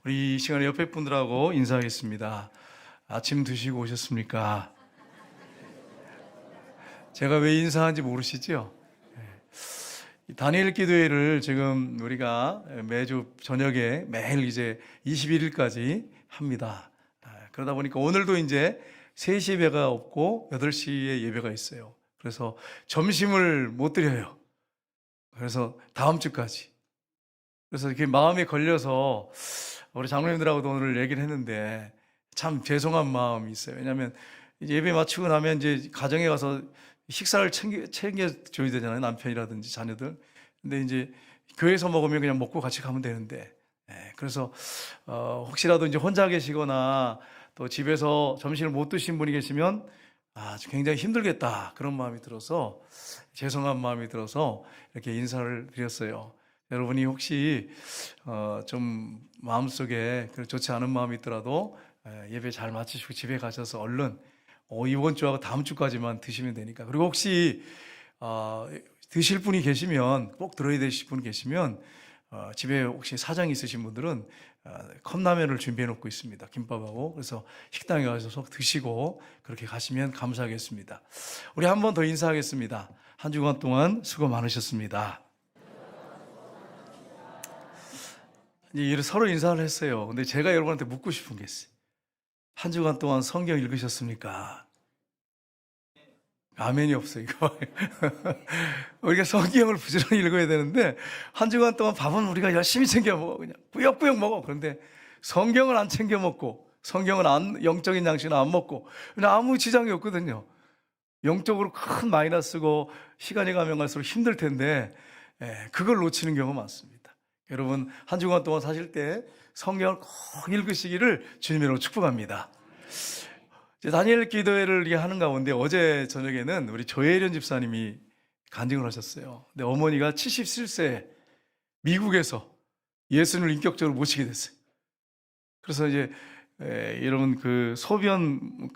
우리 이 시간에 옆에 분들하고 인사하겠습니다. 아침 드시고 오셨습니까? 제가 왜 인사하는지 모르시죠? 다니엘 기도회를 지금 우리가 매주 저녁에 매일 이제 21일까지 합니다. 그러다 보니까 오늘도 이제 3시 예배가 없고 8시에 예배가 있어요. 그래서 점심을 못 드려요. 그래서 다음 주까지. 그래서 이렇게 마음에 걸려서 우리 장로님들하고도 오늘 얘기를 했는데 참 죄송한 마음이 있어요. 왜냐하면 이제 예배 마치고 나면 이제 가정에 가서 식사를 챙겨줘야 되잖아요. 남편이라든지 자녀들. 근데 이제 교회에서 먹으면 그냥 먹고 같이 가면 되는데, 그래서 혹시라도 이제 혼자 계시거나 또 집에서 점심을 못 드신 분이 계시면 굉장히 힘들겠다 그런 마음이 들어서 죄송한 마음이 들어서 이렇게 인사를 드렸어요. 여러분이 혹시 좀 마음속에 좋지 않은 마음이 있더라도 예배 잘 마치시고 집에 가셔서 얼른 이번 주하고 다음 주까지만 드시면 되니까. 그리고 혹시 드실 분이 계시면, 꼭 들어야 되실 분 계시면 집에 혹시 사정이 있으신 분들은 컵라면을 준비해 놓고 있습니다. 김밥하고. 그래서 식당에 가셔서 드시고 그렇게 가시면 감사하겠습니다. 우리 한 번 더 인사하겠습니다. 한 주간 동안 수고 많으셨습니다. 이제 서로 인사를 했어요. 근데 제가 여러분한테 묻고 싶은 게 있어요. 한 주간 동안 성경 읽으셨습니까? 아멘이 없어요, 이거. 우리가 성경을 부지런히 읽어야 되는데, 한 주간 동안 밥은 우리가 열심히 챙겨 먹어. 그냥 꾸역꾸역 먹어. 그런데 성경을 안 챙겨 먹고, 영적인 양식은 안 먹고, 그냥 아무 지장이 없거든요. 영적으로 큰 마이너스고, 시간이 가면 갈수록 힘들 텐데, 그걸 놓치는 경우가 많습니다. 여러분, 한 주간 동안 사실 때 성경을 꼭 읽으시기를 주님으로 축복합니다. 다니엘 기도회를 하는 가운데 어제 저녁에는 우리 조혜련 집사님이 간증을 하셨어요. 근데 어머니가 77세에 미국에서 예수님을 인격적으로 모시게 됐어요. 그래서 이제 여러분 소변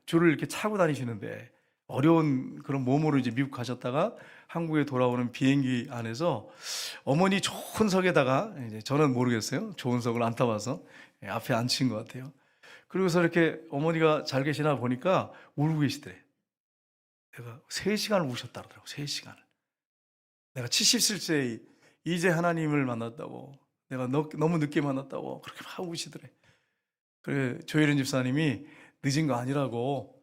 줄을 이렇게 차고 다니시는데 어려운 그런 몸으로 이제 미국 가셨다가 한국에 돌아오는 비행기 안에서 어머니 좋은 석에다가, 이제 저는 모르겠어요. 좋은 석을 안 타봐서 앞에 앉힌 것 같아요. 그리고서 이렇게 어머니가 잘 계시나 보니까 울고 계시더래. 내가 3시간을 우셨다 그러더라고. 3시간을. 내가 77세에 이제 하나님을 만났다고, 내가 너무 늦게 만났다고 그렇게 막 우시더래. 그래, 조혜련 집사님이 늦은 거 아니라고,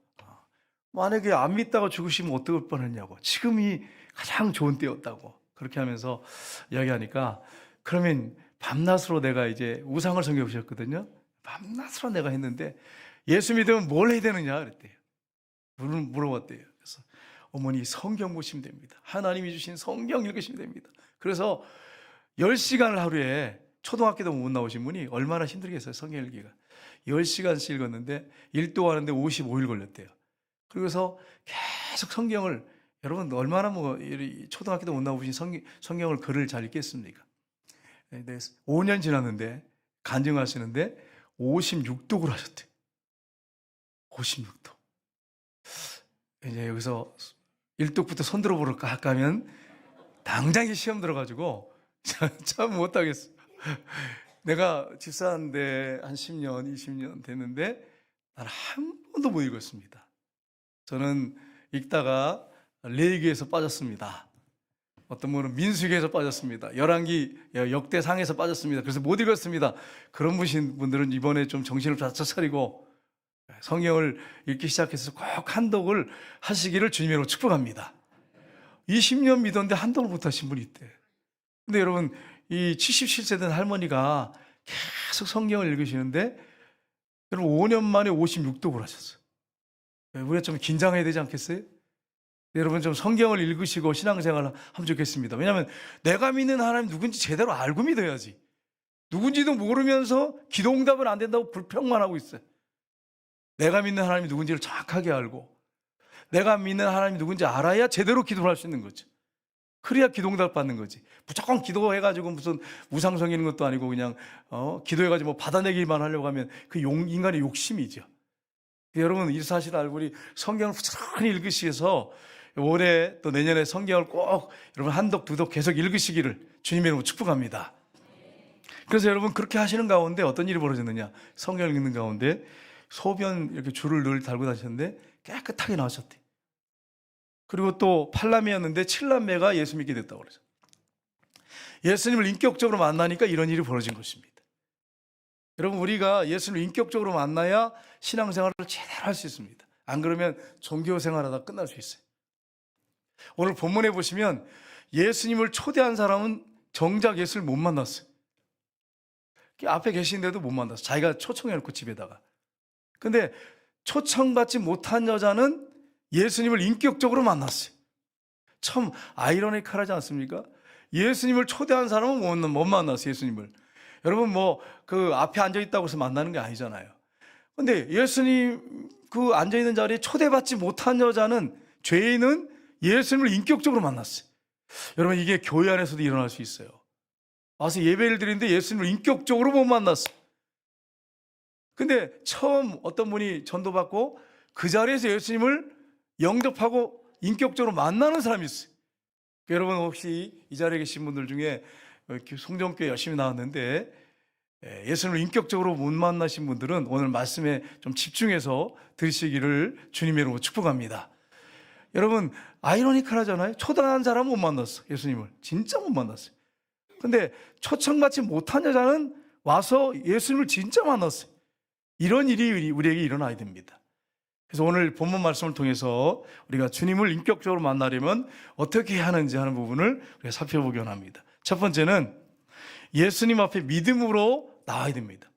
만약에 안 믿다가 죽으시면 어떨 뻔했냐고, 지금이 가장 좋은 때였다고 그렇게 하면서 이야기하니까, 그러면 밤낮으로 내가 이제 우상을 섬겨보셨거든요. 밤낮으로 내가 했는데 예수 믿으면 뭘 해야 되느냐 그랬대요. 물어봤대요. 그래서 어머니 성경 보시면 됩니다. 하나님이 주신 성경 읽으시면 됩니다. 그래서 10시간을 하루에, 초등학교도 못 나오신 분이 얼마나 힘들겠어요. 성경 읽기가. 10시간씩 읽었는데 1도 하는데 55일 걸렸대요. 그래서 계속 성경을, 여러분 얼마나 초등학교도 못 나오신 성경을 글을 잘 읽겠습니까? 5년 지났는데 간증하시는데 56독을 하셨대요. 56독. 이제 여기서 1독부터 손 들어볼까 할까 하면 당장에 시험 들어가지고 참 못하겠어. 내가 집사한데 한 10년, 20년 됐는데 난 한 번도 못 읽었습니다. 저는 읽다가 레위기에서 빠졌습니다. 어떤 분은 민수기에서 빠졌습니다. 열왕기 역대상에서 빠졌습니다. 그래서 못 읽었습니다. 그런 분들은 이번에 좀 정신을 바짝 차리고 성경을 읽기 시작해서 꼭 한독을 하시기를 주님으로 축복합니다. 20년 믿었는데 한독을 못 하신 분이 있대. 근데 여러분, 이 77세 된 할머니가 계속 성경을 읽으시는데 여러분 5년 만에 56독을 하셨어요. 우리가 좀 긴장해야 되지 않겠어요? 여러분 좀 성경을 읽으시고 신앙생활을 하면 좋겠습니다. 왜냐하면 내가 믿는 하나님 누군지 제대로 알고 믿어야지. 누군지도 모르면서 기도응답은 안 된다고 불평만 하고 있어요. 내가 믿는 하나님이 누군지를 정확하게 알고, 내가 믿는 하나님이 누군지 알아야 제대로 기도를 할 수 있는 거죠. 그래야 기도응답 받는 거지. 무조건 기도해가지고 무슨 우상 섬기는 것도 아니고 그냥 기도해가지고 받아내기만 하려고 하면 그 인간의 욕심이죠. 여러분 이 사실을 알고 우리 성경을 부지런히 읽으시면서 올해 또 내년에 성경을 꼭 여러분 한독 두독 계속 읽으시기를 주님의 이름으로 축복합니다. 그래서 여러분 그렇게 하시는 가운데 어떤 일이 벌어졌느냐? 성경을 읽는 가운데 소변 이렇게 줄을 늘 달고 다니셨는데 깨끗하게 나오셨대. 그리고 또 8남매였는데 7남매가 예수 믿게 됐다고 그러죠. 예수님을 인격적으로 만나니까 이런 일이 벌어진 것입니다. 여러분 우리가 예수님을 인격적으로 만나야 신앙생활을 제대로 할 수 있습니다. 안 그러면 종교생활하다 끝날 수 있어요. 오늘 본문에 보시면 예수님을 초대한 사람은 정작 예수를 못 만났어요. 앞에 계신데도 못 만났어요. 자기가 초청해놓고 집에다가. 근데 초청받지 못한 여자는 예수님을 인격적으로 만났어요. 참 아이러니컬하지 않습니까? 예수님을 초대한 사람은 못 만났어요. 예수님을. 여러분 그 앞에 앉아있다고 해서 만나는 게 아니잖아요. 근데 예수님 그 앉아있는 자리에 초대받지 못한 여자는, 죄인은 예수님을 인격적으로 만났어요. 여러분 이게 교회 안에서도 일어날 수 있어요. 와서 예배를 드리는데 예수님을 인격적으로 못 만났어요. 근데 처음 어떤 분이 전도받고 그 자리에서 예수님을 영접하고 인격적으로 만나는 사람이 있어요. 여러분 혹시 이 자리에 계신 분들 중에 송정교회 열심히 나왔는데 예수님을 인격적으로 못 만나신 분들은 오늘 말씀에 좀 집중해서 들으시기를 주님의 이름으로 축복합니다. 여러분 아이러니컬하잖아요. 초대한 사람은 못 만났어. 예수님을 진짜 못 만났어요. 근데 초청받지 못한 여자는 와서 예수님을 진짜 만났어요. 이런 일이 우리에게 일어나야 됩니다. 그래서 오늘 본문 말씀을 통해서 우리가 주님을 인격적으로 만나려면 어떻게 해야 하는지 하는 부분을 우리가 살펴보기 원합니다. 첫 번째는 예수님 앞에 믿음으로 나와야 됩니다.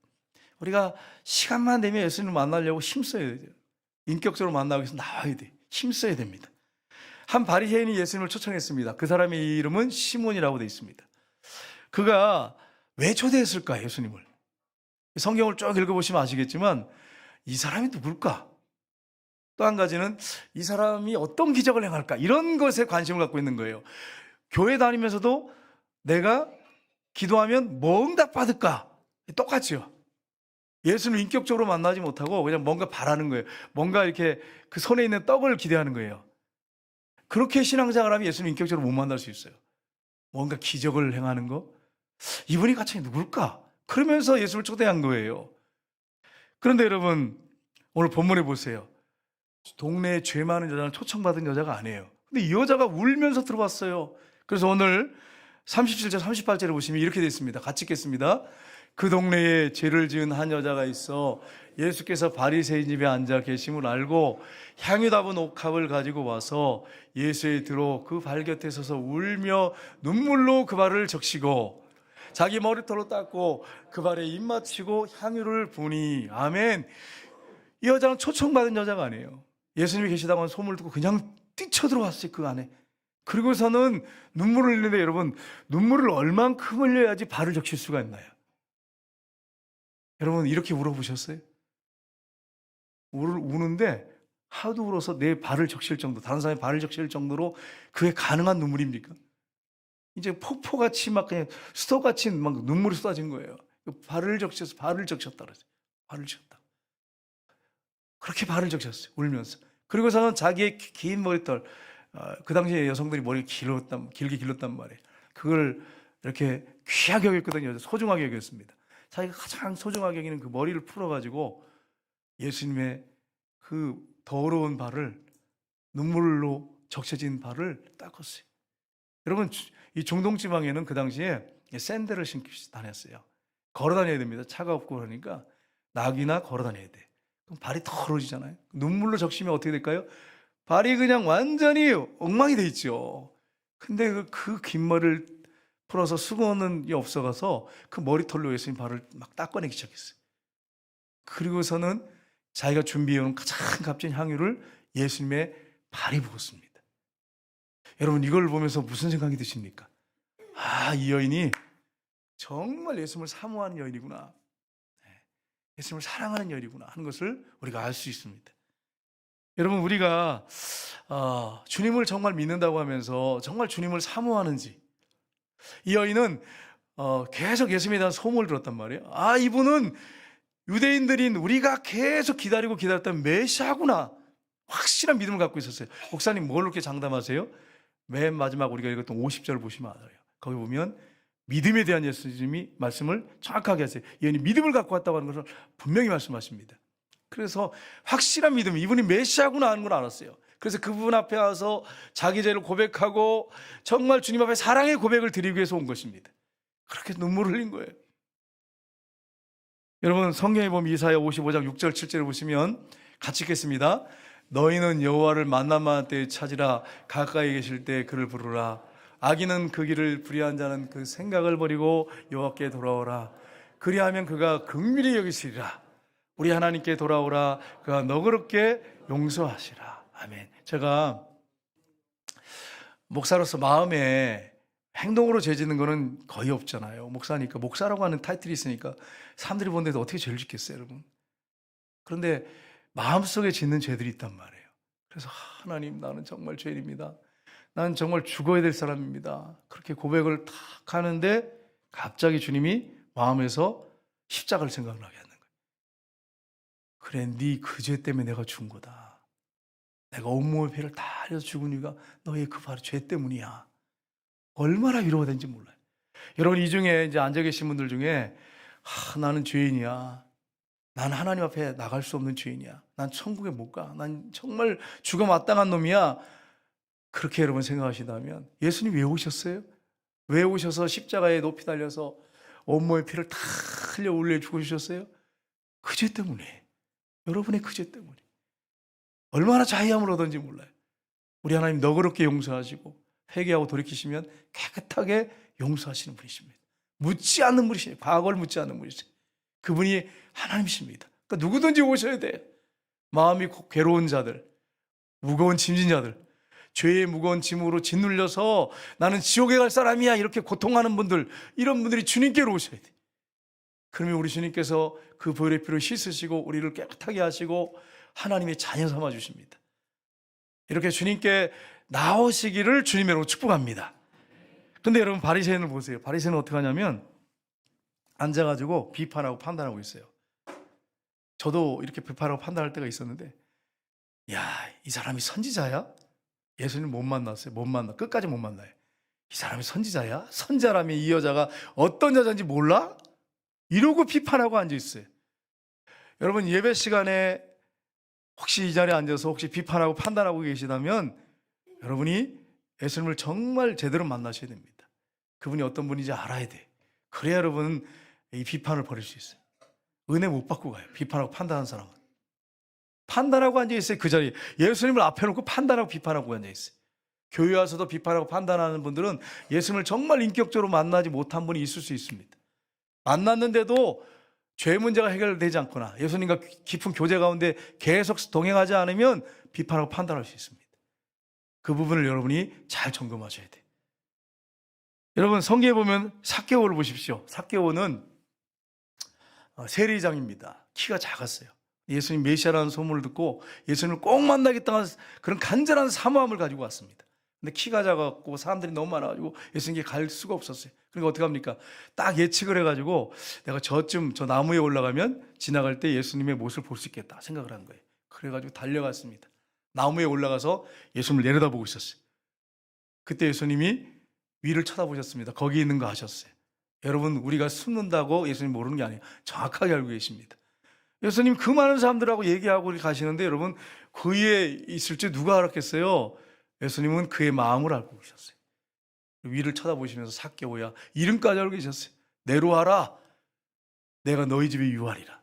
우리가 시간만 되면 예수님을 만나려고 힘써야 되죠. 인격적으로 만나기 위해서 나와야 돼. 힘써야 됩니다. 한 바리새인이 예수님을 초청했습니다. 그 사람의 이름은 시몬이라고 되어 있습니다. 그가 왜 초대했을까, 예수님을? 성경을 쭉 읽어보시면 아시겠지만 이 사람이 누굴까? 또 한 가지는 이 사람이 어떤 기적을 행할까? 이런 것에 관심을 갖고 있는 거예요. 교회 다니면서도 내가 기도하면 뭐 응답받을까? 똑같죠. 예수를 인격적으로 만나지 못하고 그냥 뭔가 바라는 거예요. 뭔가 이렇게 그 손에 있는 떡을 기대하는 거예요. 그렇게 신앙생활하면 예수를 인격적으로 못 만날 수 있어요. 뭔가 기적을 행하는 거? 이분이 가칭이 누굴까? 그러면서 예수를 초대한 거예요. 그런데 여러분 오늘 본문에 보세요. 동네에 죄 많은 여자는 초청받은 여자가 아니에요. 근데 이 여자가 울면서 들어왔어요. 그래서 오늘 37절 38절에 보시면 이렇게 되어 있습니다. 같이 읽겠습니다. 그 동네에 죄를 지은 한 여자가 있어 예수께서 바리새인 집에 앉아 계심을 알고 향유 담은 옥합을 가지고 와서 예수에 들어 그 발 곁에 서서 울며 눈물로 그 발을 적시고 자기 머리털로 닦고 그 발에 입 맞추고 향유를 부니. 아멘. 이 여자는 초청받은 여자가 아니에요. 예수님이 계시다고 하는 소문을 듣고 그냥 뛰쳐들어왔어요. 그 안에. 그리고서는 눈물을 흘리는데 여러분 눈물을 얼만큼 흘려야지 발을 적실 수가 있나요? 여러분 이렇게 울어보셨어요? 우는데 하도 울어서 내 발을 적실 정도, 다른 사람의 발을 적실 정도로 그게 가능한 눈물입니까? 이제 폭포같이 막 그냥 수도같이 막 눈물이 쏟아진 거예요. 발을 적셔서 발을 적셨다 그러죠. 발을 적셨다. 그렇게 발을 적셨어요. 울면서. 그리고서는 자기의 긴 머리털, 그 당시에 여성들이 머리를 길게 길렀단 말이에요. 그걸 이렇게 귀하게 여겼거든요. 소중하게 여겼습니다. 자기가 가장 소중하게 여기는 그 머리를 풀어가지고 예수님의 그 더러운 발을, 눈물로 적셔진 발을 닦았어요. 여러분 이 중동 지방에는 그 당시에 샌들을 신고 다녔어요. 걸어 다녀야 됩니다. 차가 없고 그러니까 낙이나 걸어 다녀야 돼. 그럼 발이 더러워지잖아요. 눈물로 적시면 어떻게 될까요? 발이 그냥 완전히 엉망이 돼 있죠. 근데 그 긴 머리를 풀어서 수건이 없어가서 그 머리털로 예수님 발을 막 닦아내기 시작했어요. 그리고서는 자기가 준비해온 가장 값진 향유를 예수님의 발에 부었습니다. 여러분 이걸 보면서 무슨 생각이 드십니까? 이 여인이 정말 예수님을 사모하는 여인이구나, 예수님을 사랑하는 여인이구나 하는 것을 우리가 알 수 있습니다. 여러분 우리가 주님을 정말 믿는다고 하면서 정말 주님을 사모하는지, 이 여인은 계속 예수님에 대한 소문을 들었단 말이에요. 이분은 유대인들인 우리가 계속 기다렸던 메시아구나, 확실한 믿음을 갖고 있었어요. 목사님 뭘 그렇게 장담하세요? 맨 마지막 우리가 읽었던 50절 보시면 알아요. 거기 보면 믿음에 대한 예수님이 말씀을 정확하게 하세요. 예언이 믿음을 갖고 왔다고 하는 것을 분명히 말씀하십니다. 그래서 확실한 믿음, 이분이 메시아구나 하는 걸 알았어요. 그래서 그분 앞에 와서 자기 죄를 고백하고 정말 주님 앞에 사랑의 고백을 드리기 위해서 온 것입니다. 그렇게 눈물을 흘린 거예요. 여러분 성경에 보면 이사야 55장 6절 7절을 보시면 같이 읽겠습니다. 너희는 여호와를 만난 때에 찾으라. 가까이 계실 때 그를 부르라. 악인은 그 길을 불의한 자는 그 생각을 버리고 여호와께 돌아오라. 그리하면 그가 긍휼히 여기시리라. 우리 하나님께 돌아오라. 그가 너그럽게 용서하시라. 아멘. 제가 목사로서 마음에 행동으로 죄짓는 거는 거의 없잖아요. 목사니까, 목사라고 하는 타이틀이 있으니까 사람들이 보는데도 어떻게 죄를 짓겠어요, 여러분? 그런데 마음속에 짓는 죄들이 있단 말이에요. 그래서 하나님, 나는 정말 죄인입니다. 나는 정말 죽어야 될 사람입니다. 그렇게 고백을 탁 하는데 갑자기 주님이 마음에서 십자가를 생각나게 하는 거예요. 그래, 네 그 죄 때문에 내가 죽은 거다. 내가 온몸의 피를 다 흘려서 죽은 이유가 너의 그 바로 죄 때문이야. 얼마나 위로가 된지 몰라요. 여러분, 이 중에 이제 앉아 계신 분들 중에 나는 죄인이야. 난 하나님 앞에 나갈 수 없는 죄인이야. 난 천국에 못 가. 난 정말 죽어 마땅한 놈이야. 그렇게 여러분 생각하신다면 예수님 왜 오셨어요? 왜 오셔서 십자가에 높이 달려서 온몸의 피를 다 흘려 올려 죽으셨어요? 그 죄 때문에. 여러분의 그 죄 때문에. 얼마나 자유함을 얻었는지 몰라요. 우리 하나님 너그럽게 용서하시고 회개하고 돌이키시면 깨끗하게 용서하시는 분이십니다. 묻지 않는 분이시에요. 과거를 묻지 않는 분이세요. 그분이 하나님이십니다. 그러니까 누구든지 오셔야 돼요. 마음이 괴로운 자들, 무거운 짐진 자들, 죄의 무거운 짐으로 짓눌려서 나는 지옥에 갈 사람이야 이렇게 고통하는 분들, 이런 분들이 주님께로 오셔야 돼요. 그러면 우리 주님께서 그 보혈의 피로 씻으시고 우리를 깨끗하게 하시고 하나님의 자녀 삼아 주십니다. 이렇게 주님께 나오시기를 주님으로 축복합니다. 근데 여러분, 바리새인을 보세요. 바리새인은 어떻게 하냐면 앉아가지고 비판하고 판단하고 있어요. 저도 이렇게 비판하고 판단할 때가 있었는데, 야, 이 사람이 선지자야? 예수님 못 만났어요. 못 만나. 끝까지 못 만나요. 이 사람이 선지자야? 선지자라면 이 여자가 어떤 여자인지 몰라? 이러고 비판하고 앉아있어요. 여러분, 예배 시간에 혹시 이 자리에 앉아서 혹시 비판하고 판단하고 계시다면 여러분이 예수님을 정말 제대로 만나셔야 됩니다. 그분이 어떤 분인지 알아야 돼. 그래야 여러분 이 비판을 버릴 수 있어요. 은혜 못 받고 가요. 비판하고 판단하는 사람은. 판단하고 앉아있어요. 그 자리에 예수님을 앞에 놓고 판단하고 비판하고 앉아있어요. 교회 와서도 비판하고 판단하는 분들은 예수님을 정말 인격적으로 만나지 못한 분이 있을 수 있습니다. 만났는데도 죄 문제가 해결되지 않거나 예수님과 깊은 교제 가운데 계속 동행하지 않으면 비판하고 판단할 수 있습니다. 그 부분을 여러분이 잘 점검하셔야 돼요. 여러분, 성경에 보면 삭개오를 보십시오. 삭개오는 세리장입니다. 키가 작았어요. 예수님 메시아라는 소문을 듣고 예수님을 꼭 만나겠다는 그런 간절한 사모함을 가지고 왔습니다. 근데 키가 작았고 사람들이 너무 많아가지고 예수님께 갈 수가 없었어요. 그러니까 어떻게 합니까? 딱 예측을 해가지고 내가 저 나무에 올라가면 지나갈 때 예수님의 모습을 볼 수 있겠다 생각을 한 거예요. 그래가지고 달려갔습니다. 나무에 올라가서 예수님을 내려다보고 있었어요. 그때 예수님이 위를 쳐다보셨습니다. 거기 있는 거 아셨어요. 여러분, 우리가 숨는다고 예수님 모르는 게 아니에요. 정확하게 알고 계십니다. 예수님 그 많은 사람들하고 얘기하고 가시는데 여러분, 그 위에 있을 줄 누가 알았겠어요? 예수님은 그의 마음을 알고 계셨어요. 위를 쳐다보시면서 삭개오야, 이름까지 알고 계셨어요. 내려와라, 내가 너희 집에 유하리라.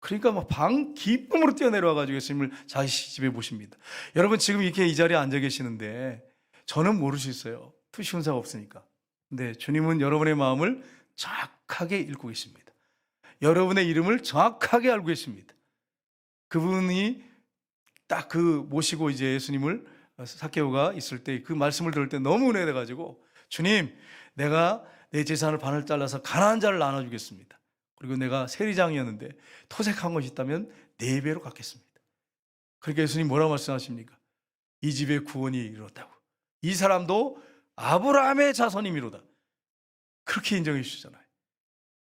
그러니까 막 기쁨으로 뛰어내려와가지고 예수님을 자기 집에 모십니다. 여러분, 지금 이렇게 이 자리에 앉아 계시는데 저는 모를 수 있어요. 투시 훈사가 없으니까. 근데 주님은 여러분의 마음을 정확하게 읽고 계십니다. 여러분의 이름을 정확하게 알고 계십니다. 그분이 딱 모시고 이제 예수님을, 삭개오가 있을 때 그 말씀을 들을 때 너무 은혜가 돼가지고, 주님, 내가 내 재산을 반을 잘라서 가난한 자를 나눠주겠습니다. 그리고 내가 세리장이었는데 토색한 것이 있다면 4배로 갚겠습니다. 그러니까 예수님 뭐라고 말씀하십니까? 이 집에 구원이 이르렀다고. 이 사람도 아브라함의 자손이미로다. 그렇게 인정해 주시잖아요.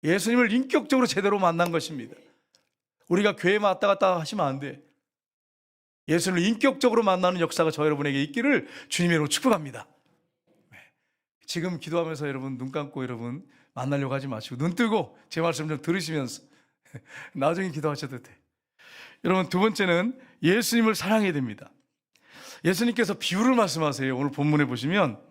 예수님을 인격적으로 제대로 만난 것입니다. 우리가 교회 왔다 갔다 하시면 안 돼. 예수님을 인격적으로 만나는 역사가 저 여러분에게 있기를 주님의 이름으로 축복합니다. 지금 기도하면서 여러분 눈 감고 여러분 만나려고 하지 마시고 눈 뜨고 제 말씀 좀 들으시면서 나중에 기도하셔도 돼. 여러분 두 번째는 예수님을 사랑해야 됩니다. 예수님께서 비유를 말씀하세요. 오늘 본문에 보시면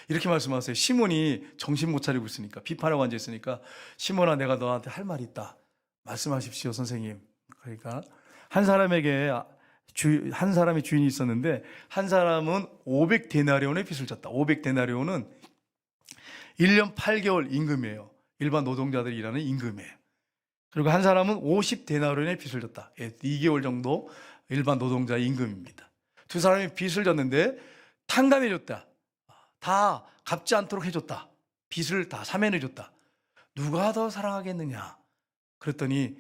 이렇게 말씀하세요. 시몬이 정신 못 차리고 있으니까, 비판하고 앉아 있으니까, 시몬아 내가 너한테 할 말이 있다 말씀하십시오 선생님. 그러니까 한 사람에게 한 사람의 주인이 있었는데 한 사람은 500데나리온의 빚을 졌다. 500데나리온은 1년 8개월 임금이에요. 일반 노동자들이 일하는 임금이에요. 그리고 한 사람은 50데나리온의 빚을 졌다. 2개월 정도 일반 노동자의 임금입니다. 두 사람이 빚을 졌는데 탕감해 줬다. 다 갚지 않도록 해줬다. 빚을 다 사면해 줬다. 누가 더 사랑하겠느냐? 그랬더니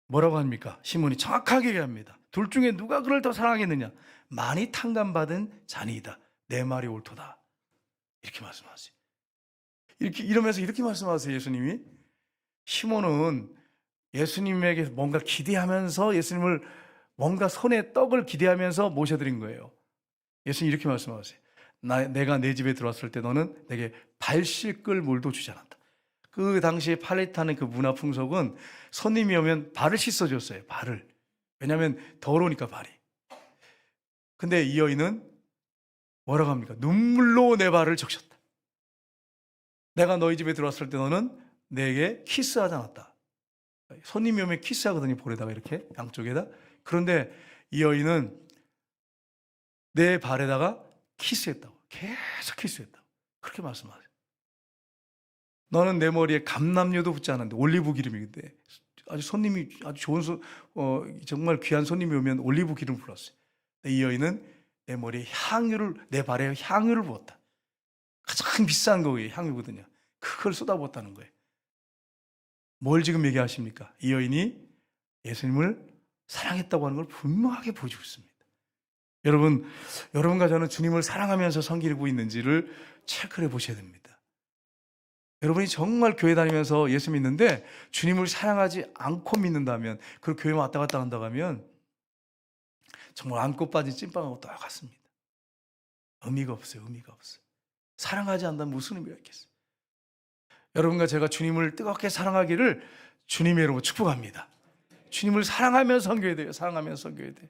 뭐라고 합니까? 시몬이 정확하게 얘기합니다. 둘 중에 누가 그를 더 사랑하겠느냐? 많이 탕감받은 자니이다. 내 말이 옳도다. 이렇게 말씀하세요. 이러면서 이렇게 말씀하세요. 예수님이 시몬은 예수님에게 뭔가 기대하면서 예수님을 뭔가 손에 떡을 기대하면서 모셔드린 거예요. 예수님 이렇게 말씀하세요. 내가 내 집에 들어왔을 때 너는 내게 발 씻을 물도 주지 않았다. 그 당시에 팔레타는 그 문화 풍속은 손님이 오면 발을 씻어줬어요. 발을. 왜냐하면 더러우니까 발이. 근데 이 여인은 뭐라고 합니까? 눈물로 내 발을 적셨다. 내가 너희 집에 들어왔을 때 너는 내게 키스하지 않았다. 손님이 오면 키스하거든요. 볼에다가 이렇게 양쪽에다. 그런데 이 여인은 내 발에다가 키스했다고. 계속 키스했다고. 그렇게 말씀하세요. 너는 내 머리에 감람류도 붙지 않았는데 올리브 기름인데 아주 손님이 아주 좋은 정말 귀한 손님이 오면 올리브 기름 불었어요. 이 여인은 내 머리에 향유를 내 발에 향유를 부었다. 가장 비싼 거예요. 향유거든요. 그걸 쏟아부었다는 거예요. 뭘 지금 얘기하십니까? 이 여인이 예수님을 사랑했다고 하는 걸 분명하게 보여주고 있습니다. 여러분과 저는 주님을 사랑하면서 섬기고 있는지를 체크해 보셔야 됩니다. 여러분이 정말 교회 다니면서 예수 믿는데 주님을 사랑하지 않고 믿는다면, 그리고 교회만 왔다 갔다 한다고 하면 정말 안고 빠진 찐빵하고 똑같습니다. 의미가 없어요. 의미가 없어요. 사랑하지 않는다면 무슨 의미가 있겠어요? 여러분과 제가 주님을 뜨겁게 사랑하기를 주님의 이름으로 축복합니다. 주님을 사랑하면서 섬겨야 돼요. 사랑하면서 섬겨야 돼요.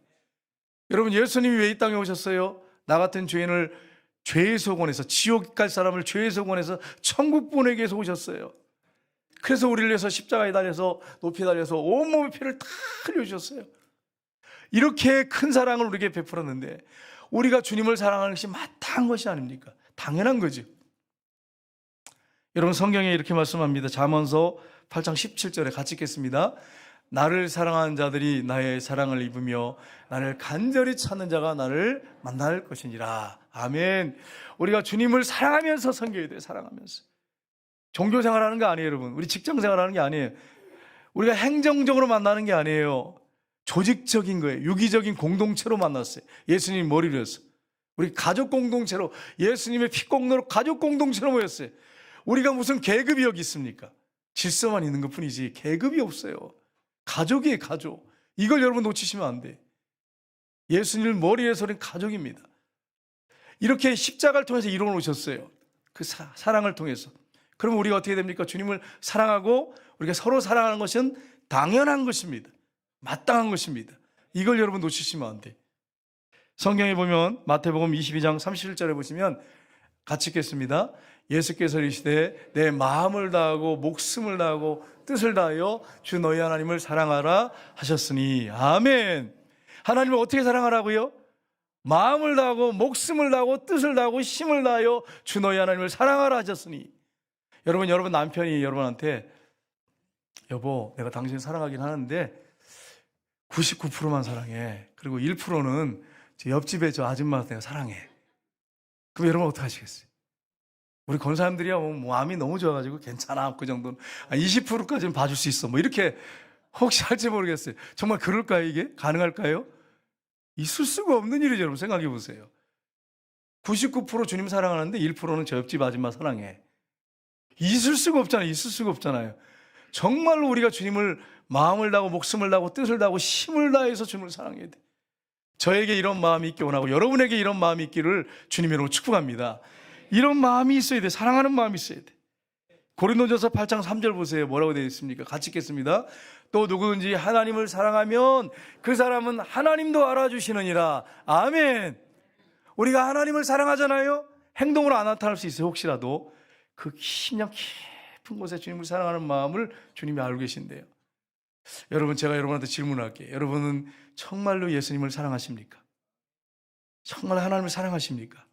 여러분, 예수님이 왜 이 땅에 오셨어요? 나 같은 죄인을 죄의 소원에서, 지옥 갈 사람을 죄의 소원에서 천국 보내기 위해서 오셨어요. 그래서 우리를 위해서 십자가에 달려서, 높이 달려서 온몸의 피를 다 흘려주셨어요. 이렇게 큰 사랑을 우리에게 베풀었는데 우리가 주님을 사랑하는 것이 마땅한 것이 아닙니까? 당연한 거죠. 여러분, 성경에 이렇게 말씀합니다. 잠언서 8장 17절에 같이 읽겠습니다. 나를 사랑하는 자들이 나의 사랑을 입으며 나를 간절히 찾는 자가 나를 만날 것이니라. 아멘. 우리가 주님을 사랑하면서 섬겨야 돼요. 사랑하면서. 종교생활하는 게 아니에요, 여러분. 우리 직장생활하는 게 아니에요. 우리가 행정적으로 만나는 게 아니에요. 조직적인 거예요. 유기적인 공동체로 만났어요. 예수님 머리를 해서. 우리 가족 공동체로, 예수님의 피공로로 가족 공동체로 모였어요. 우리가 무슨 계급이 여기 있습니까? 질서만 있는 것뿐이지 계급이 없어요. 가족이에요, 가족. 이걸 여러분 놓치시면 안 돼. 예수님을 머리에서 우리는 가족입니다. 이렇게 십자가를 통해서 이루어 놓으셨어요. 그 사랑을 통해서. 그럼 우리가 어떻게 됩니까? 주님을 사랑하고 우리가 서로 사랑하는 것은 당연한 것입니다. 마땅한 것입니다. 이걸 여러분 놓치시면 안 돼. 성경에 보면 마태복음 22장 31절에 보시면 같이 읽겠습니다. 예수께서 이르시되 내 마음을 다하고 목숨을 다하고 뜻을 다하여 주 너희 하나님을 사랑하라 하셨으니. 아멘. 하나님을 어떻게 사랑하라고요? 마음을 다하고 목숨을 다하고 뜻을 다하고 힘을 다하여 주 너희 하나님을 사랑하라 하셨으니. 여러분 남편이 여러분한테 여보 내가 당신 사랑하긴 하는데 99%만 사랑해. 그리고 1%는 옆집에 저 아줌마 내가 사랑해. 그럼 여러분 어떻게 하시겠어요? 우리 권사님들이야 마음이 너무 좋아가지고 괜찮아 그 정도는 20%까지는 봐줄 수 있어 이렇게 혹시 할지 모르겠어요. 정말 그럴까요? 이게 가능할까요? 있을 수가 없는 일이죠. 여러분 생각해 보세요. 99% 주님 사랑하는데 1%는 저 옆집 아줌마 사랑해. 있을 수가 없잖아요. 있을 수가 없잖아요. 정말로 우리가 주님을 마음을 다하고 목숨을 다하고 뜻을 다하고 힘을 다해서 주님을 사랑해야 돼. 저에게 이런 마음이 있기 원하고 여러분에게 이런 마음이 있기를 주님의 이름으로 축복합니다. 이런 마음이 있어야 돼. 사랑하는 마음이 있어야 돼. 고린도전서 8장 3절 보세요. 뭐라고 되어 있습니까? 같이 읽겠습니다. 또 누구든지 하나님을 사랑하면 그 사람은 하나님도 알아주시느니라. 아멘. 우리가 하나님을 사랑하잖아요. 행동으로 안 나타날 수 있어요. 혹시라도 그 심령 깊은 곳에 주님을 사랑하는 마음을 주님이 알고 계신대요. 여러분, 제가 여러분한테 질문할게요. 여러분은 정말로 예수님을 사랑하십니까? 정말 하나님을 사랑하십니까?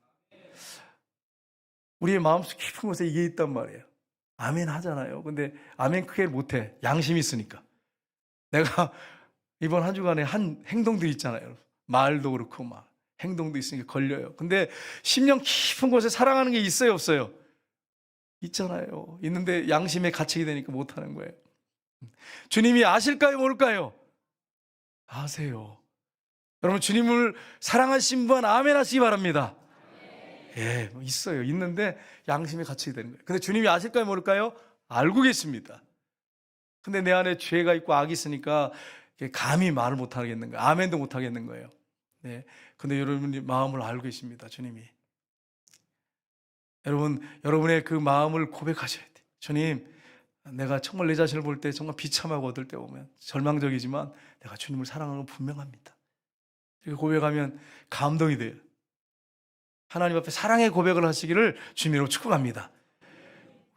우리의 마음속 깊은 곳에 이게 있단 말이에요. 아멘 하잖아요. 근데 아멘 크게 못해. 양심이 있으니까. 내가 이번 한 주간에 한 행동들이 있잖아요. 말도 그렇고 막 행동도 있으니까 걸려요. 근데 심령 깊은 곳에 사랑하는 게 있어요, 없어요? 있잖아요. 있는데 양심에 갇히게 되니까 못하는 거예요. 주님이 아실까요, 모를까요? 아세요. 여러분, 주님을 사랑하신 분 아멘 하시기 바랍니다. 예, 있어요. 있는데 양심에 갇히게 되는 거예요. 근데 주님이 아실까요, 모를까요? 알고 계십니다. 근데 내 안에 죄가 있고 악이 있으니까 감히 말을 못 하겠는 거예요. 아멘도 못 하겠는 거예요. 네. 근데 여러분이 마음을 알고 계십니다. 주님이. 여러분, 여러분의 그 마음을 고백하셔야 돼요. 주님, 내가 정말 내 자신을 볼 때 정말 비참하고 어떨 때 보면 절망적이지만 내가 주님을 사랑하는 건 분명합니다. 이렇게 고백하면 감동이 돼요. 하나님 앞에 사랑의 고백을 하시기를 주님으로 축복합니다.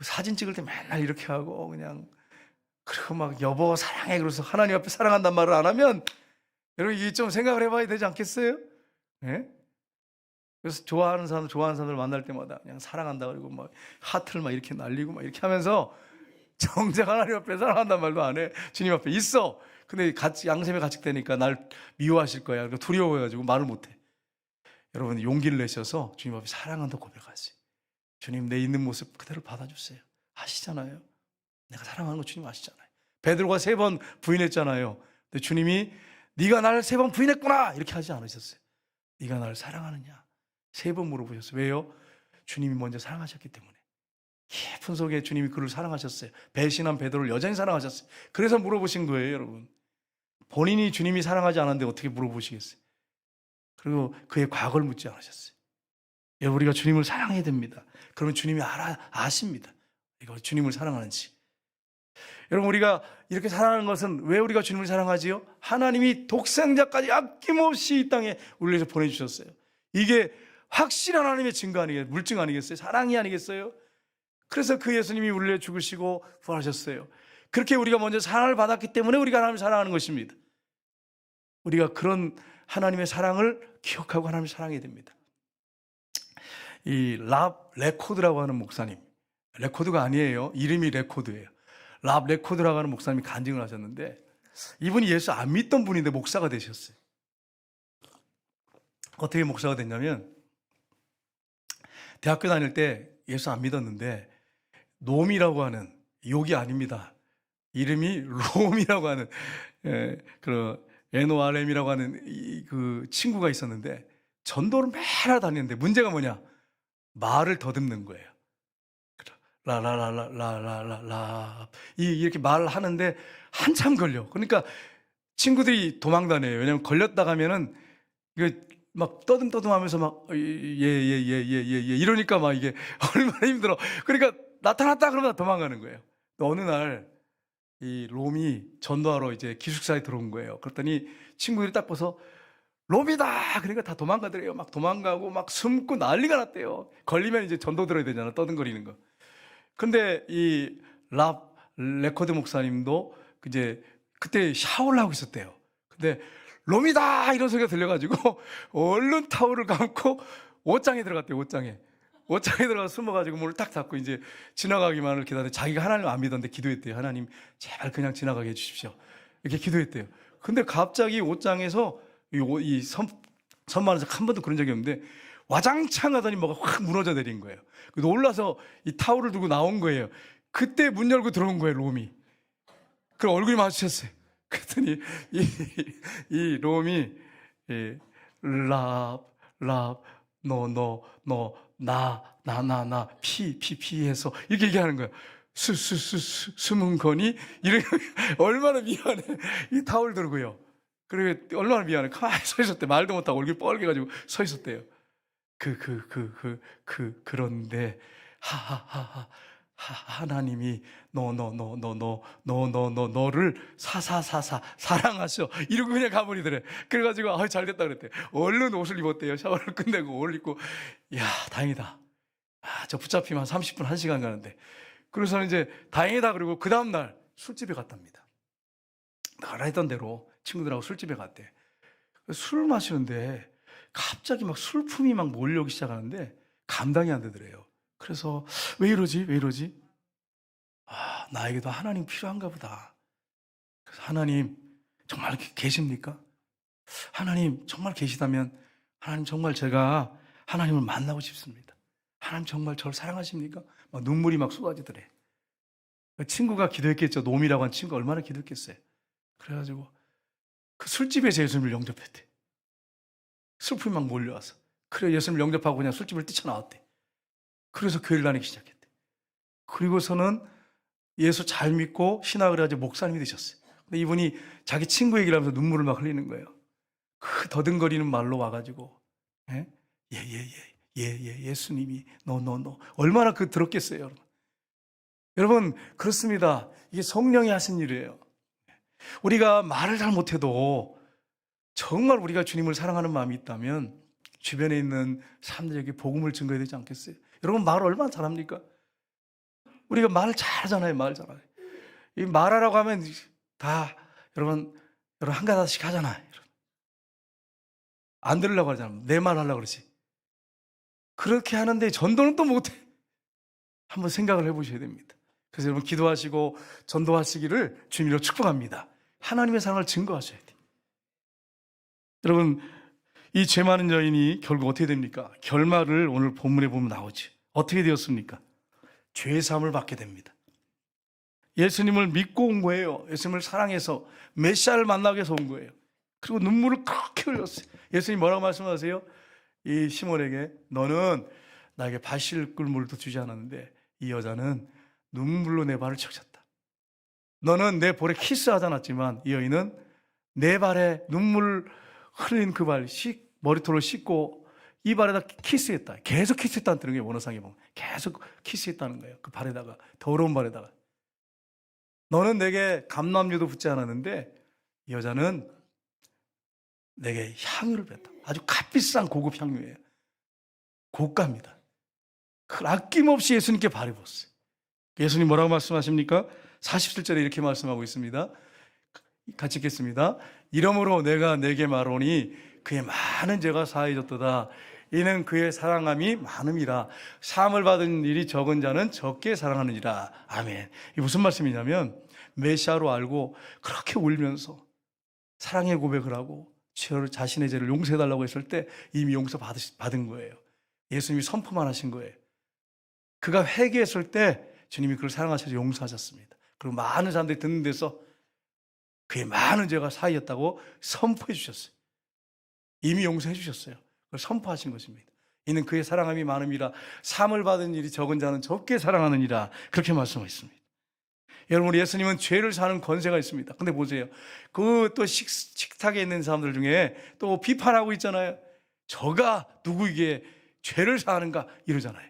사진 찍을 때 맨날 이렇게 하고 그냥 그리고 막 여보 사랑해 그래서 하나님 앞에 사랑한단 말을 안 하면 여러분 이게 좀 생각을 해봐야 되지 않겠어요? 네? 그래서 좋아하는 사람들 만날 때마다 그냥 사랑한다 그러고 막 하트를 막 이렇게 날리고 막 이렇게 하면서 정작 하나님 앞에 사랑한단 말도 안 해. 주님 앞에 있어. 근데 같이 양심에 가책되니까 날 미워하실 거야. 그러니까 두려워해가지고 말을 못해. 여러분 용기를 내셔서 주님 앞에 사랑한다 고백하세요. 주님 내 있는 모습 그대로 받아주세요. 아시잖아요. 내가 사랑하는 거 주님 아시잖아요. 베드로가 3번 부인했잖아요. 근데 주님이 네가 나를 3번 부인했구나 이렇게 하지 않으셨어요. 네가 나를 사랑하느냐 3번 물어보셨어요. 왜요? 주님이 먼저 사랑하셨기 때문에. 깊은 속에 주님이 그를 사랑하셨어요. 배신한 베드로를 여전히 사랑하셨어요. 그래서 물어보신 거예요, 여러분. 본인이 주님이 사랑하지 않았는데 어떻게 물어보시겠어요? 그리고 그의 과거를 묻지 않으셨어요. 여러분, 우리가 주님을 사랑해야 됩니다. 그러면 주님이 아십니다. 이거 주님을 사랑하는지. 여러분, 우리가 이렇게 사랑하는 것은 왜 우리가 주님을 사랑하지요? 하나님이 독생자까지 아낌없이 이 땅에 우리를 위해서 보내주셨어요. 이게 확실한 하나님의 증거 아니겠어요? 물증 아니겠어요? 사랑이 아니겠어요? 그래서 그 예수님이 우리를 위해 죽으시고 부활하셨어요. 그렇게 우리가 먼저 사랑을 받았기 때문에 우리가 하나님을 사랑하는 것입니다. 우리가 그런 하나님의 사랑을 기억하고 하나님을 사랑해야 됩니다. 이 랍 레코드라고 하는 목사님, 레코드가 아니에요. 이름이 레코드예요. 랍 레코드라고 하는 목사님이 간증을 하셨는데 이분이 예수 안 믿던 분인데 목사가 되셨어요. 어떻게 목사가 됐냐면 대학교 다닐 때 예수 안 믿었는데 놈이라고 하는, 욕이 아닙니다. 이름이 롬이라고 하는 그 NORM이라고 하는 그 친구가 있었는데 전도를 매일 다녔는데 문제가 뭐냐? 말을 더듬는 거예요. 라라라라라라라 이렇게 말을 하는데 한참 걸려. 그러니까 친구들이 도망다녀요. 왜냐면 걸렸다 가면은 이거 막 떠듬떠듬하면서 막 예예예예예 이러니까 막 이게 얼마나 힘들어. 그러니까 나타났다 그러면 도망가는 거예요. 어느 날 이 롬이 전도하러 이제 기숙사에 들어온 거예요. 그랬더니 친구들이 딱 봐서 롬이다. 그러니까 다 도망가더래요. 막 도망가고 막 숨고 난리가 났대요. 걸리면 이제 전도 들어야 되잖아. 떠듬거리는 거. 근데 이 랍 레코드 목사님도 이제 그때 샤워를 하고 있었대요. 근데 롬이다 이런 소리가 들려가지고 얼른 타올을 감고 옷장에 들어갔대요. 옷장에 들어가서 숨어가지고 문을 딱 닫고 이제 지나가기만을 기다려. 자기가 하나님 안 믿었는데 기도했대요. 하나님 제발 그냥 지나가게 해주십시오. 이렇게 기도했대요. 근데 갑자기 옷장에서 이 선반에서 한 번도 그런 적이 없는데 와장창 하더니 뭐가 확 무너져 내린 거예요. 놀라서 이 타올을 들고 나온 거예요. 그때 문 열고 들어온 거예요, 롬이. 그럼 얼굴이 마주쳤어요. 그랬더니 이 롬이 나 피 해서 이렇게 얘기하는 거예요. 숨은 거니? 이렇게 얼마나 미안해. 이 타올 들고요. 그리고 얼마나 미안해. 가만히 서 있었대. 말도 못하고 얼굴 뻘개가지고 서 있었대요. 그런데 하나님이 너를 사랑하셔. 이러고 그냥 가버리더래. 그래가지고 잘 됐다 그랬대. 얼른 옷을 입었대요. 샤워를 끝내고 옷을 입고, 야, 다행이다. 저 붙잡히면 한 30분, 1시간 가는데. 그래서 이제 다행이다 그리고 그 다음날 술집에 갔답니다. 나라 했던 대로 친구들하고 술집에 갔대. 술 마시는데 갑자기 막 술품이 막 몰려오기 시작하는데 감당이 안 되더래요. 그래서 왜 이러지? 나에게도 하나님 필요한가 보다. 그래서 하나님 정말 계십니까? 하나님 정말 계시다면 하나님 정말 제가 하나님을 만나고 싶습니다. 하나님 정말 저를 사랑하십니까? 막 눈물이 막 쏟아지더래. 친구가 기도했겠죠. 놈이라고 한 친구가 얼마나 기도했겠어요. 그래가지고 그 술집에서 예수님을 영접했대. 슬픔이 막 몰려와서. 그래 예수님을 영접하고 그냥 술집을 뛰쳐나왔대. 그래서 교회를 다니기 시작했대. 그리고서는 예수 잘 믿고 신학을 해가지고 목사님이 되셨어요. 근데 이분이 자기 친구 얘기를 하면서 눈물을 막 흘리는 거예요. 그 더듬거리는 말로 와가지고 예수님이 너 얼마나 들었겠어요, 여러분. 여러분 그렇습니다. 이게 성령이 하신 일이에요. 우리가 말을 잘 못해도 정말 우리가 주님을 사랑하는 마음이 있다면 주변에 있는 사람들에게 복음을 증거해야 되지 않겠어요? 여러분 말을 얼마나 잘합니까? 우리가 말을 잘하잖아요. 이 말하라고 하면 다 여러분 한 가닥씩 하잖아요. 안 들으려고 하잖아요. 내 말 하려고 그러지. 그렇게 하는데 전도는 또 못해. 한번 생각을 해보셔야 됩니다. 그래서 여러분 기도하시고 전도하시기를 주님으로 축복합니다. 하나님의 사랑을 증거하셔야 돼요. 여러분 이 죄 많은 여인이 결국 어떻게 됩니까? 결말을 오늘 본문에 보면 나오죠. 어떻게 되었습니까? 죄 사함을 받게 됩니다. 예수님을 믿고 온 거예요. 예수님을 사랑해서 메시아를 만나기 위해서 온 거예요. 그리고 눈물을 그렇게 흘렸어요. 예수님 뭐라고 말씀하세요? 이 시몬에게 너는 나에게 발 씻을 물도 주지 않았는데 이 여자는 눈물로 내 발을 적셨다. 너는 내 볼에 키스하지 않았지만 이 여인은 내 발에 눈물 흘린 그 발 머리털을 씻고 이 발에다 키스했다. 계속 키스했다는 뜻인 거예요. 원어상에 보면 계속 키스했다는 거예요. 그 발에다가 더러운 발에다가. 너는 내게 감람유도 붓지 않았는데 이 여자는 내게 향유를 뱉다. 아주 값비싼 고급 향유예요. 고가입니다. 그걸 아낌없이 예수님께 바라봤어요. 예수님 뭐라고 말씀하십니까? 47절에 이렇게 말씀하고 있습니다. 같이 읽겠습니다. 이러므로 내가 내게 말하노니 그의 많은 죄가 사해졌도다. 이는 그의 사랑함이 많음이라. 사함을 받은 일이 적은 자는 적게 사랑하느니라. 아멘. 이게 무슨 말씀이냐면 메시아로 알고 그렇게 울면서 사랑의 고백을 하고 자신의 죄를 용서해달라고 했을 때 이미 받은 거예요. 예수님이 선포만 하신 거예요. 그가 회개했을 때 주님이 그를 사랑하셔서 용서하셨습니다. 그리고 많은 사람들이 듣는 데서 그의 많은 죄가 사하였다고 선포해 주셨어요. 이미 용서해 주셨어요. 그걸 선포하신 것입니다. 이는 그의 사랑함이 많음이라. 사함을 받은 일이 적은 자는 적게 사랑하느니라. 그렇게 말씀하셨습니다. 여러분 예수님은 죄를 사는 권세가 있습니다. 근데 보세요. 그 또 식탁에 있는 사람들 중에 또 비판하고 있잖아요. 저가 누구에게 죄를 사하는가 이러잖아요.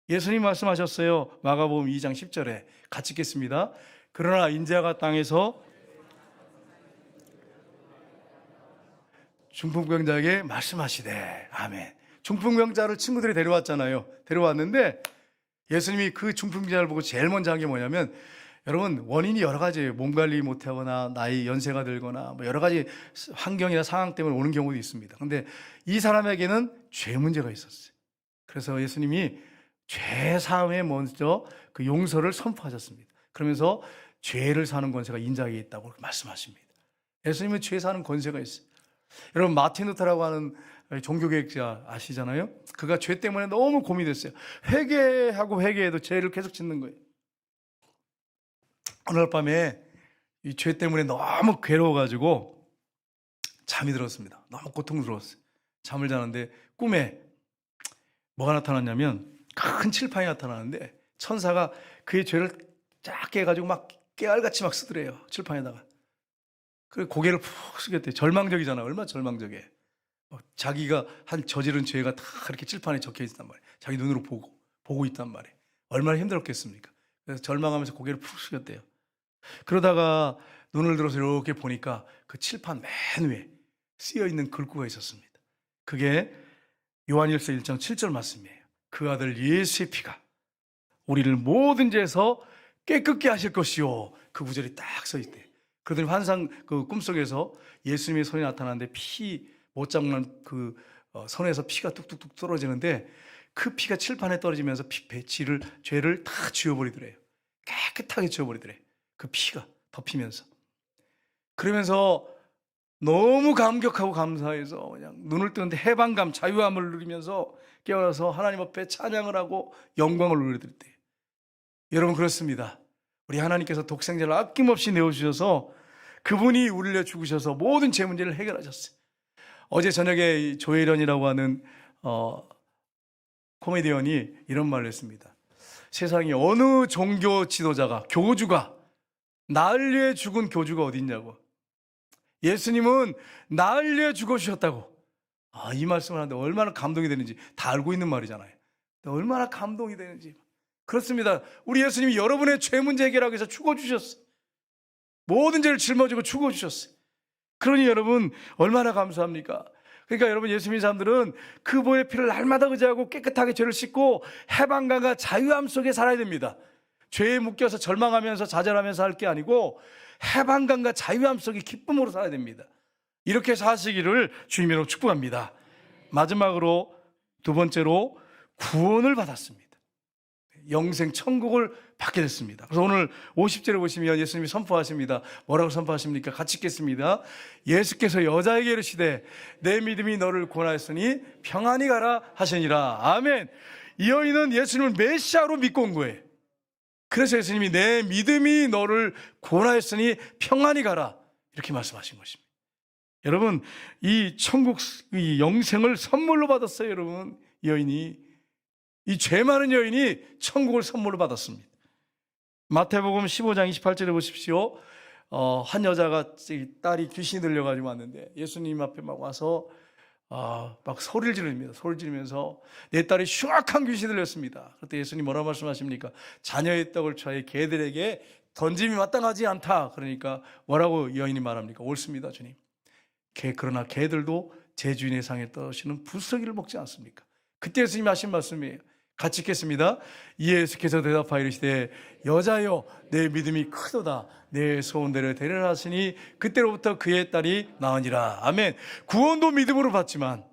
예수님 말씀하셨어요. 마가복음 2장 10절에 같이 읽겠습니다. 그러나 인자가 땅에서 중풍병자에게 말씀하시되. 아멘. 중풍병자를 친구들이 데려왔잖아요. 데려왔는데 예수님이 그 중풍병자를 보고 제일 먼저 한 게 뭐냐면 여러분 원인이 여러 가지예요. 몸 관리 못하거나 나이 연세가 들거나 뭐 여러 가지 환경이나 상황 때문에 오는 경우도 있습니다. 그런데 이 사람에게는 죄 문제가 있었어요. 그래서 예수님이 죄 사함에 먼저 그 용서를 선포하셨습니다. 그러면서 죄를 사는 권세가 인자에게 있다고 말씀하십니다. 예수님은 죄 사는 권세가 있어요. 여러분 마틴 루터라고 하는 종교개혁자 아시잖아요? 그가 죄 때문에 너무 고민됐어요. 회개하고 회개해도 죄를 계속 짓는 거예요. 어느 날 밤에 이 죄 때문에 너무 괴로워가지고 잠이 들었습니다. 너무 고통스러웠어요. 잠을 자는데 꿈에 뭐가 나타났냐면 큰 칠판이 나타나는데 천사가 그의 죄를 작게 해가지고 막 깨알같이 막 쓰더래요. 칠판에다가. 그리고 고개를 푹 숙였대요. 절망적이잖아요. 얼마나 절망적이에요. 자기가 한 저지른 죄가 다 그렇게 칠판에 적혀 있단 말이에요. 자기 눈으로 보고 있단 말이에요. 얼마나 힘들었겠습니까? 그래서 절망하면서 고개를 푹 숙였대요. 그러다가 눈을 들어서 이렇게 보니까 그 칠판 맨 위에 쓰여 있는 글귀가 있었습니다. 그게 요한일서 1장 7절 말씀이에요. 그 아들 예수의 피가 우리를 모든 죄에서 깨끗게 하실 것이요. 그 구절이 딱 써 있대요. 그들이 환상 그 꿈속에서 예수님의 손이 나타나는데 피 못 잡는 그 손에서 피가 뚝뚝뚝 떨어지는데 그 피가 칠판에 떨어지면서 죄를 다 지워버리더래요. 깨끗하게 지워버리더래요. 그 피가 덮이면서. 그러면서 너무 감격하고 감사해서 그냥 눈을 뜨는데 해방감, 자유함을 누리면서 깨어나서 하나님 앞에 찬양을 하고 영광을 올려드렸대요. 여러분 그렇습니다. 우리 하나님께서 독생자를 아낌없이 내어주셔서 그분이 우리를 위해 죽으셔서 모든 죄 문제를 해결하셨어요. 어제 저녁에 조혜련이라고 하는 코미디언이 이런 말을 했습니다. 세상에 어느 종교 지도자가, 교주가 나를 위해 죽은 교주가 어디 있냐고. 예수님은 나를 위해 죽어주셨다고. 이 말씀을 하는데 얼마나 감동이 되는지 다 알고 있는 말이잖아요. 얼마나 감동이 되는지. 그렇습니다. 우리 예수님이 여러분의 죄 문제 해결하기 위해서 죽어주셨어요. 모든 죄를 짊어지고 죽어주셨어요. 그러니 여러분 얼마나 감사합니까? 그러니까 여러분 예수 믿는 사람들은 그 보혈의 피를 날마다 의지하고 깨끗하게 죄를 씻고 해방감과 자유함 속에 살아야 됩니다. 죄에 묶여서 절망하면서 좌절하면서 할 게 아니고 해방감과 자유함 속에 기쁨으로 살아야 됩니다. 이렇게 사시기를 주님으로 축복합니다. 마지막으로 두 번째로 구원을 받았습니다. 영생 천국을 받게 됐습니다. 그래서 오늘 50절에 보시면 예수님이 선포하십니다. 뭐라고 선포하십니까? 같이 읽겠습니다. 예수께서 여자에게 이르시되 내 믿음이 너를 구원하였으니 평안히 가라 하시니라. 아멘. 이 여인은 예수님을 메시아로 믿고 온 거예요. 그래서 예수님이 내 믿음이 너를 구원하였으니 평안히 가라 이렇게 말씀하신 것입니다. 여러분 이 천국 이 영생을 선물로 받았어요. 여러분 이 여인이 이 죄 많은 여인이 천국을 선물로 받았습니다. 마태복음 15장 28절에 보십시오. 한 여자가 딸이 귀신이 들려가지고 왔는데 예수님 앞에 막 와서 막 소리를 지릅니다. 소리를 지르면서 내 딸이 흉악한 귀신이 들렸습니다. 그때 예수님 뭐라 말씀하십니까? 자녀의 떡을 취하여 개들에게 던짐이 마땅하지 않다. 그러니까 뭐라고 여인이 말합니까? 옳습니다, 주님. 그러나 개들도 제 주인의 상에 떨어지는 부스러기를 먹지 않습니까? 그때 예수님이 하신 말씀이에요. 같이 읽겠습니다. 예수께서 대답하여 이르시되 여자여 내 믿음이 크도다 내 소원대로 되리라 하시니 그때로부터 그의 딸이 나으니라. 아멘. 구원도 믿음으로 받지만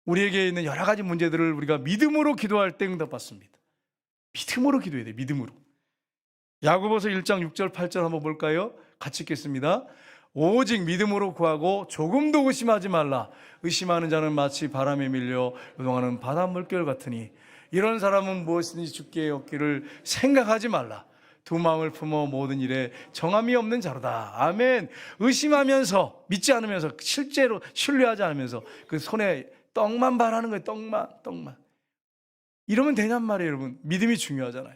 우리에게 있는 여러 가지 문제들을 우리가 믿음으로 기도할 때 응답받습니다. 믿음으로 기도해야 돼요. 믿음으로. 야고보서 1장 6절 8절 한번 볼까요? 같이 읽겠습니다. 오직 믿음으로 구하고 조금도 의심하지 말라. 의심하는 자는 마치 바람에 밀려 요동하는 바다 물결 같으니 이런 사람은 무엇이든지 주께 얻기를 생각하지 말라. 두 마음을 품어 모든 일에 정함이 없는 자로다. 아멘. 의심하면서 믿지 않으면서 실제로 신뢰하지 않으면서 그 손에 떡만 바라는 거예요. 떡만. 이러면 되냔 말이에요. 여러분 믿음이 중요하잖아요.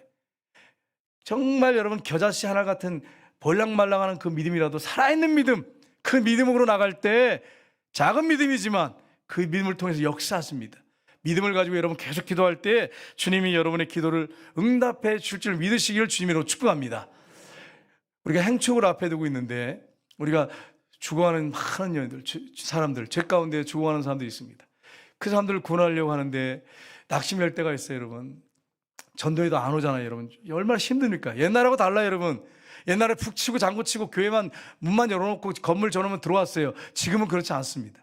정말 여러분 겨자씨 하나 같은 볼랑말랑하는 그 믿음이라도 살아있는 믿음, 그 믿음으로 나갈 때 작은 믿음이지만 그 믿음을 통해서 역사하십니다. 믿음을 가지고 여러분 계속 기도할 때 주님이 여러분의 기도를 응답해 줄 줄 믿으시기를 주님으로 축복합니다. 우리가 행축을 앞에 두고 있는데 우리가 죽어가는 많은 사람들, 죄 가운데 죽어가는 사람들이 있습니다. 그 사람들을 구원하려고 하는데 낙심할 때가 있어요. 여러분 전도에도 안 오잖아요. 여러분 얼마나 힘듭니까? 옛날하고 달라요. 여러분 옛날에 푹 치고 장구 치고 교회만 문만 열어놓고 건물 전으면 들어왔어요. 지금은 그렇지 않습니다.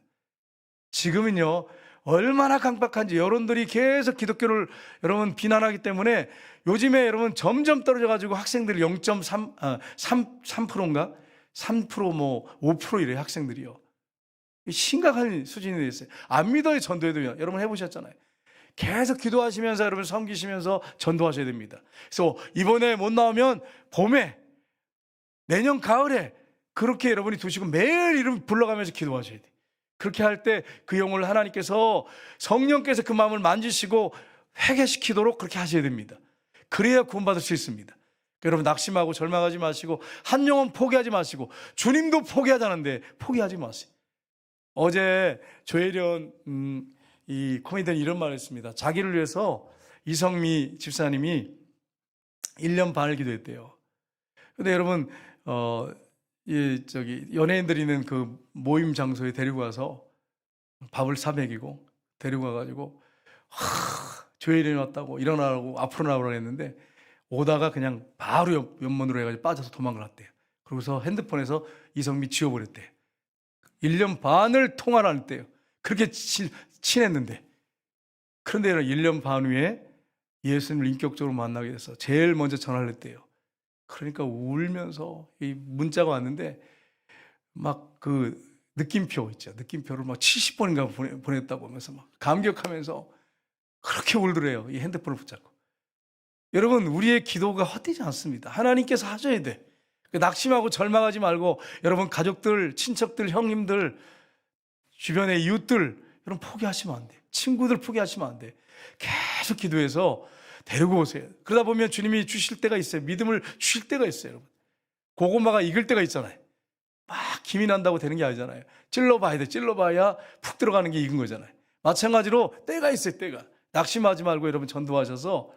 지금은요 얼마나 강박한지 여러분들이 계속 기독교를 여러분 비난하기 때문에 요즘에 여러분 점점 떨어져가지고 학생들이 0.3%인가 3% 뭐 5% 이래요. 학생들이요. 심각한 수준이 됐어요. 안 믿어요. 전도해도 여러분 해보셨잖아요. 계속 기도하시면서 여러분 섬기시면서 전도하셔야 됩니다. 그래서 이번에 못 나오면 봄에 내년 가을에 그렇게 여러분이 두시고 매일 이름 불러가면서 기도하셔야 돼요. 그렇게 할 때 그 영혼을 하나님께서 성령께서 그 마음을 만지시고 회개시키도록 그렇게 하셔야 됩니다. 그래야 구원받을 수 있습니다. 여러분 낙심하고 절망하지 마시고 한 영혼 포기하지 마시고 주님도 포기하자는데 포기하지 마세요. 어제 조혜련 이 코미디언이 이런 말을 했습니다. 자기를 위해서 이성미 집사님이 1년 반을 기도했대요. 근데 여러분 연예인들이 있는 그 모임 장소에 데리고 가서 밥을 사 먹이고 데리고 가가지고 조혜련이 왔다고 일어나라고 앞으로 나오라고 했는데 오다가 그냥 바로 옆문으로 해가지고 빠져서 도망을 갔대요. 그러고서 핸드폰에서 이성미 지워버렸대요. 1년 반을 통화를 안 했대요. 그렇게 친했는데. 그런데 1년 반 후에 예수님을 인격적으로 만나게 돼서 제일 먼저 전화를 했대요. 그러니까 울면서 이 문자가 왔는데 막 그 느낌표 있죠. 느낌표를 막 70번인가 보냈다고 하면서 막 감격하면서 그렇게 울더래요. 이 핸드폰을 붙잡고. 여러분, 우리의 기도가 헛되지 않습니다. 하나님께서 하셔야 돼. 낙심하고 절망하지 말고 여러분 가족들, 친척들, 형님들, 주변의 이웃들 여러분 포기하시면 안 돼. 친구들 포기하시면 안 돼. 계속 기도해서 데리고 오세요. 그러다 보면 주님이 주실 때가 있어요. 믿음을 주실 때가 있어요. 여러분. 고구마가 익을 때가 있잖아요. 막 김이 난다고 되는 게 아니잖아요. 찔러봐야 돼. 찔러봐야 푹 들어가는 게 익은 거잖아요. 마찬가지로 때가 있어요. 때가. 낙심하지 말고 여러분 전도하셔서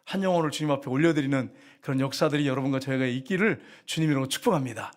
한 영혼을 주님 앞에 올려드리는 그런 역사들이 여러분과 저희가 있기를 주님으로 축복합니다.